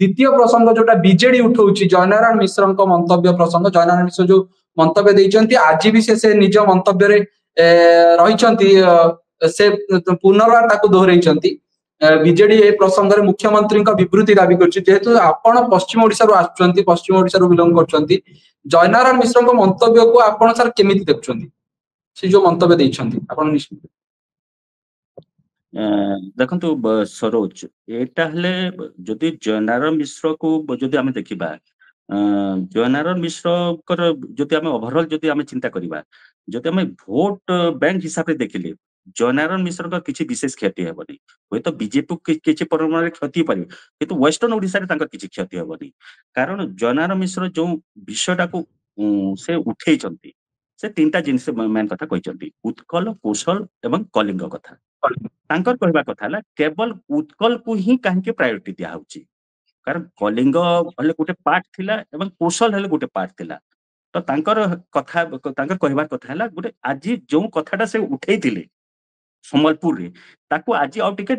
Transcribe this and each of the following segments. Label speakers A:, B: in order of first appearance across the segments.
A: द्वितीय प्रसंग जोटा बीजेडी उठाउछि जयनारायण मिश्र मंतव्य प्रसंग जयनारायण मिश्र जो मंतव्य देइचंती आज भी से निज मंतव्य रे रहिचंती से पुनर्बार ताको दोहरैचंती बीजेडी ए प्रसंग रे मुख्यमंत्री विवृत्ति दाबी करछि जेहेतु आपण पश्चिम ओडिसा रु आछुचंती पश्चिम ओडिसा रु बिलोंग करचंती जयनारायण मिश्र मंतव्य को आपण सर केमिति देखछंती से जो मंतव्य देइचंती आपण
B: देखंतु सरोज एटा हले जदि जयनारायण मिश्र को जदि आमे देखिबा जयनारायण मिश्र कर जदि आमे ओवरऑल जदि आमे चिंता करिबा जदि आमे वोट बैंक हिसाब रे देखिले जयनारायण मिश्र का किछि विशेष क्षति हेबनी होय तो बीजेपी किछि परिमाण रे क्षति पारि किंतु वेस्टर्न ओडिसा रे तांकर किछि क्षति हेबनी कारण जयनारायण मिश्र जो विषयटा को से उठेई चंती से तीनटा जिनिस मेन कथा कहिचंती उत्कल कौशल एवं कलिंग कथा तांकर कहबा कथा हला केवल उत्कल को ही काहे के प्रायोरिटी दिया होची कारण कलिंग हले गोटे पार्ट थिला एवं कौशल हले गोटे पार्ट थिला तो तांकर कथा तांकर कहबार कथा हला गोटे आजि जो कथाटा से उठेई थिले संबलपुर रे ताको आजि आउ टिके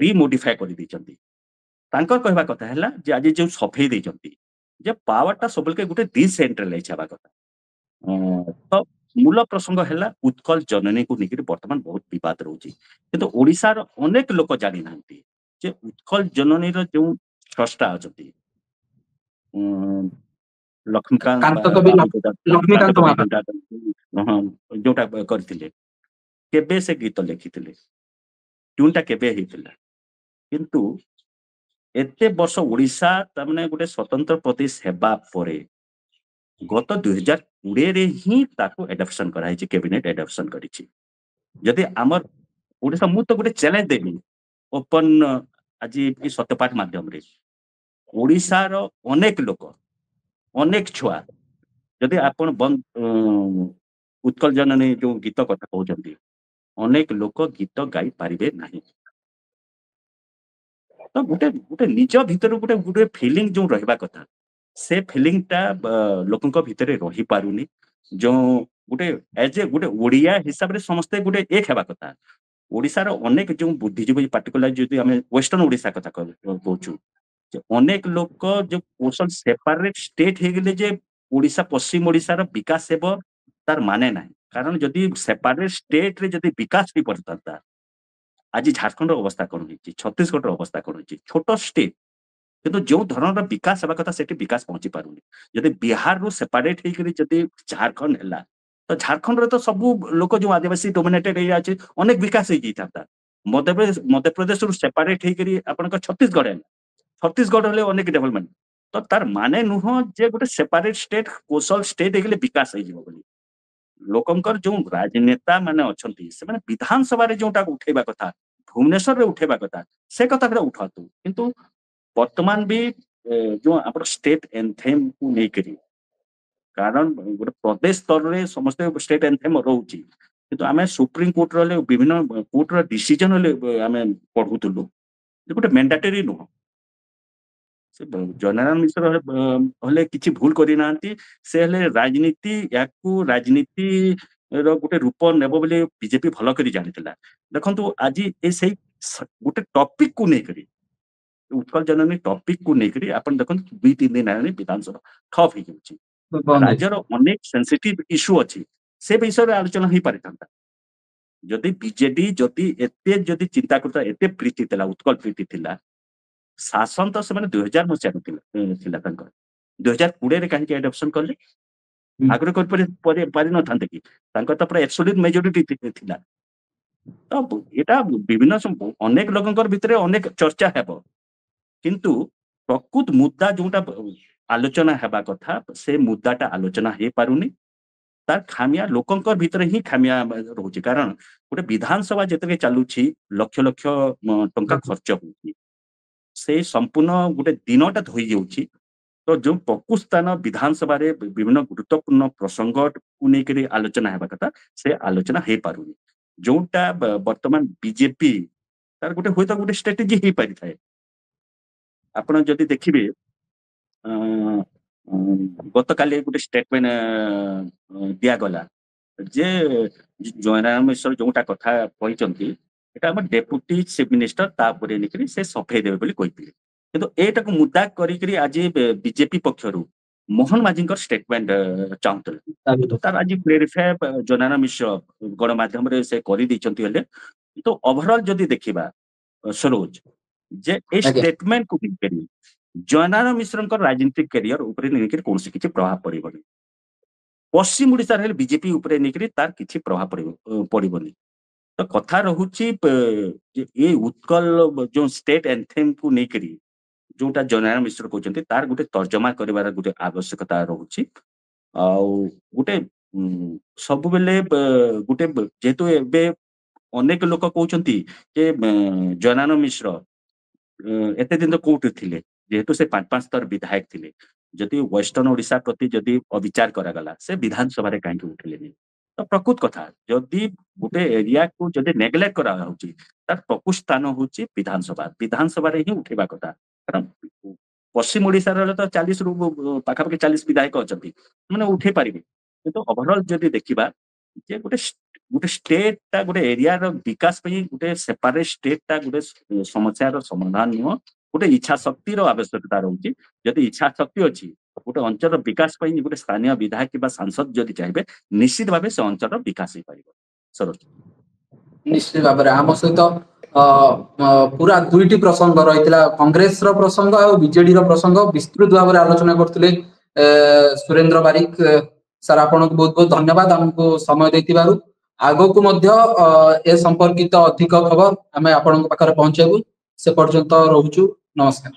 B: रिमोडिफाई कर दैचंती तांकर कहबा कथा हला जे आजि जो सफेई दैचंती जे पावरटा सबलके गोटे डिसेंट्रलाइज हेबा कथा तो मूल प्रसंग है उत्कल जननी को लेकर बर्तमान बहुत विवाद रोचे किंतु ओडिशा रो अनेक लोक जानी नांती जे उत्कल जननी रो जो स्रष्टा अछती लक्ष्मीकांत जोटा करथिले केबे से गीत लिखिथिले ट्यूनटा केबे हिथिला किंतु एते वर्ष ओडिशा तमने गोटे स्वतंत्र प्रदेश हेबा परे गत 2020 रे ही ताको एडॉप्शन करा हिची कैबिनेट एडॉप्शन करिछि जदि हमर ओडिसा मु तो गोटे चैलेंज देबी ओपन आज ई सत्यपाठ माध्यम रे ओडिसा रो अनेक लोक अनेक छुआ जदि आपण उत्कल जननी जो गीत कथा कहउचंती अनेक लोक गीत गाई पारिबे नाही तो गोटे गोटे निज भीतर गोटे गोटे फीलिंग जो रहबा कथा से फीलिंग टा लोकंक भितरे रही पारुनी जो गोटे एज ए गोटे ओडिया हिसाब रे समस्ते गोटे एक हेबा कथा ओडिसा रो अनेक जो बुद्धिजीवी पार्टिकुलर जदि हमें वेस्टर्न ओडिसा कथा कहउछु जे अनेक लोक जो कौशल सेपरेट स्टेट हे गेले जे ओडिसा पश्चिम ओडिसा रो विकास हेबो तार माने नाही कारण जदि सेपरेट स्टेट रे जदि विकास भी पड़ता आज झारखंड अवस्था कोन होची छत्तीसगढ़ रो अवस्था कोन होची छोटो स्टेट किंतु जो धरण विकास हेबा कथा सेठी विकास पहुंची पारुनी जदि बिहार रो सेपरेट हे करी जदि झारखंड हैला तो झारखंड रे तो सब लोक जो आदिवासी डोमिनेटेड एरिया अछि अनेक विकास हे जाता मध्य प्रदेश रो सेपरेट हे करी आपन का छत्तीसगढ़ हले अनेक डेवलपमेंट तो तार माने नुह जे गोटे सेपरेट स्टेट कोसल स्टेट हे गेले विकास हे जिवो बोली लोकंकर जो राजनेता माने अछंती से माने विधानसभा रे जोटा उठेबा कथा भुवनेश्वर रे उठेबा कथा से कथा रे उठातु किंतु वर्तमान भी जो आप स्टेट एंथेम को नहीं करी कारण गोटे प्रदेश स्तर रे समस्त स्टेट एंथेम रोची किंतु आमे सुप्रीम कोर्ट रे विभिन्न कोर्ट रो डिसीजन ले आमे पढुतलु गोटे मैंडेटरी नुह से जयनारायण मिश्र हले किछि भूल करी नांती से हले राजनीति याकू राजनीति रो गोटे रूप नेबो बोली बीजेपी भलो करी जानितला देखंतु आज ए सही गोटे टॉपिक को नहीं करी उत्कल जननी टॉपिक को लेकर अपन देखन 2-3 दिन आने विधानसभा ठप हो जाउची राज्यर अनेक सेंसिटिव इश्यू अछि से विषय रे आलोचना ही पारिथंता जदि बीजेडी जदि जदि चिंता करता एते प्रीति थिला उत्कल प्रीति थिला शासन तो से माने 2000 मसिया थिला तांकर 2020 रे काहे एडॉप्शन करले आग्रह कर पारि न थांते कि तांकर तो पूरा एब्सोल्यूट मेजॉरिटी थिला तो एटा विभिन्न अनेक लोकंकर भितरे अनेक चर्चा हेबो किंतु प्रकृत मुद्दा जोटा आलोचना हेबा कथा से मुद्दाटा आलोचना हे पारुनी तार खामिया लोकंकर भितर ही खामिया रोची कारण गोटे विधानसभा जेतके चालुची लक्ष लक्ष टंका खर्च होची से संपूर्ण गोटे दिनटा धोई जाउची तो जो प्रकुस्थान विधानसभा रे विभिन्न गुरुत्वपूर्ण प्रसंग को लेकर आलोचना हेबा कथा से आलोचना हे पारुनी जोटा वर्तमान बीजेपी तार गोटे होय तो गोटे स्ट्रेटेजी हे पारि थाए आपण जदि देखिबे गत काली गोटे स्टेटमेंट दिया गला जे जयनारायण मिश्र जोटा कथा कहिचंती एटा हम डेप्यूटी चीफ मिनिस्टर तापरे निकरी से सफेई देबे बोली कहिथिले କିନ୍ତୁ ଏଇଟାକୁ ମୁଦ୍ଦା କରିକିରି ଆଜି ବିଜେପି ପକ୍ଷରୁ ମୋହନ ମାଝୀଙ୍କର ଷ୍ଟେଟମେଣ୍ଟ ଚାହୁଁଥିଲେ କିନ୍ତୁ ତାର ଆଜି କ୍ଲେରିଫାଏ ଜନାନ ମିଶ୍ର ଗଣମାଧ୍ୟମରେ ସେ କରିଦେଇଛନ୍ତି ହେଲେ କିନ୍ତୁ ଓଭରଅଲ୍ ଯଦି ଦେଖିବା ସରୋଜ ଯେ ଏଇ
A: ଆଜ୍ଞା
B: ଷ୍ଟେଟମେଣ୍ଟକୁ ନେଇକରି ଜନାନ ମିଶ୍ରଙ୍କର ରାଜନୀତିକ କ୍ୟାରିୟର ଉପରେ ନେଇକରି କୌଣସି କିଛି ପ୍ରଭାବ ପଡିବନି ପଶ୍ଚିମ ଓଡିଶାରେ ହେଲେ ବିଜେପି ଉପରେ ନେଇକରି ତାର କିଛି ପ୍ରଭାବ ପଡିବନି ତ କଥା ରହୁଛି ଯେ ଏ ଉତ୍କଳ ଯୋଉ ଷ୍ଟେଟ ଏନ୍ଥେମ୍ କୁ ନେଇକରି ଯୋଉଟା ଜନାରାୟଣ ମିଶ୍ର କହୁଛନ୍ତି ତାର ଗୋଟେ ତର୍ଜମା କରିବାର ଗୋଟେ ଆବଶ୍ୟକତା ରହୁଛି ଆଉ ଗୋଟେ ସବୁବେଳେ ଗୋଟେ ଯେହେତୁ ଏବେ ଅନେକ ଲୋକ କହୁଛନ୍ତି ଯେ ଜନାରାୟଣ ମିଶ୍ର ଏତେ ଦିନ କୋଉଠି ଥିଲେ ଯେହେତୁ ସେ 5 ଥର ବିଧାୟକ ଥିଲେ ଯଦି ୱେଷ୍ଟର୍ଣ୍ଣ ଓଡିଶା ପ୍ରତି ଯଦି ଅବିଚାର କରାଗଲା ସେ ବିଧାନସଭାରେ କାହିଁକି ଉଠିଲେନି ତ ପ୍ରକୃତ କଥା ଯଦି ଗୋଟେ ଏରିଆକୁ ଯଦି ନେଗ୍ଲେକ୍ଟ କରାଯାଉଛି ତାର ପ୍ରକୃତ ସ୍ଥାନ ହଉଛି ବିଧାନସଭାରେ ହିଁ ଉଠିବା କଥା କାରଣ ପଶ୍ଚିମ ଓଡିଶାର ତ 40ରୁ ପାଖାପାଖି 40 ବିଧାୟକ ଅଛନ୍ତି ମାନେ ଉଠେଇ ପାରିବେ କିନ୍ତୁ ଓଭରଅଲ୍ ଯଦି ଦେଖିବା ଯେ ଗୋଟେ ଷ୍ଟେଟ ଟା ଗୋଟେ ଏରିଆର ବିକାଶ ପାଇଁ ଗୋଟେ ସେପାରେଟ ଷ୍ଟେଟ ଟା ଗୋଟେ ସମସ୍ୟାର ସମାଧାନ ନୁହଁ ଗୋଟେ ଇଚ୍ଛା ଶକ୍ତିର ଆବଶ୍ୟକତା ରହୁଛି ଯଦି ଇଚ୍ଛା ଶକ୍ତି ଅଛି ଗୋଟେ ଅଞ୍ଚଳର ବିକାଶ ପାଇଁ ଗୋଟେ ସ୍ଥାନୀୟ ବିଧାୟକ କିମ୍ବା ସାଂସଦ ଯଦି ଚାହିଁବେ ନିଶ୍ଚିତ ଭାବେ ସେ ଅଞ୍ଚଳର ବିକାଶ ହେଇପାରିବ ସରୋଜ
A: ନିଶ୍ଚିତ ଭାବରେ ଆମ ସହିତ ପୁରା ଦୁଇଟି ପ୍ରସଙ୍ଗ ରହିଥିଲା କଂଗ୍ରେସର ପ୍ରସଙ୍ଗ ଆଉ ବିଜେଡିର ପ୍ରସଙ୍ଗ ବିସ୍ତୃତ ଭାବରେ ଆଲୋଚନା କରୁଥିଲେ ସୁରେନ୍ଦ୍ର ବାରିକ ସାର୍ ଆପଣଙ୍କୁ ବହୁତ ବହୁତ ଧନ୍ୟବାଦ ଆମକୁ ସମୟ ଦେଇଥିବାରୁ ଆଗକୁ ମଧ୍ୟ ଏ ସମ୍ପର୍କିତ ଅଧିକ ଖବର ଆମେ ଆପଣଙ୍କ ପାଖରେ ପହଞ୍ଚାଇବୁ ସେ ପର୍ଯ୍ୟନ୍ତ ରହୁଛୁ ନମସ୍କାର।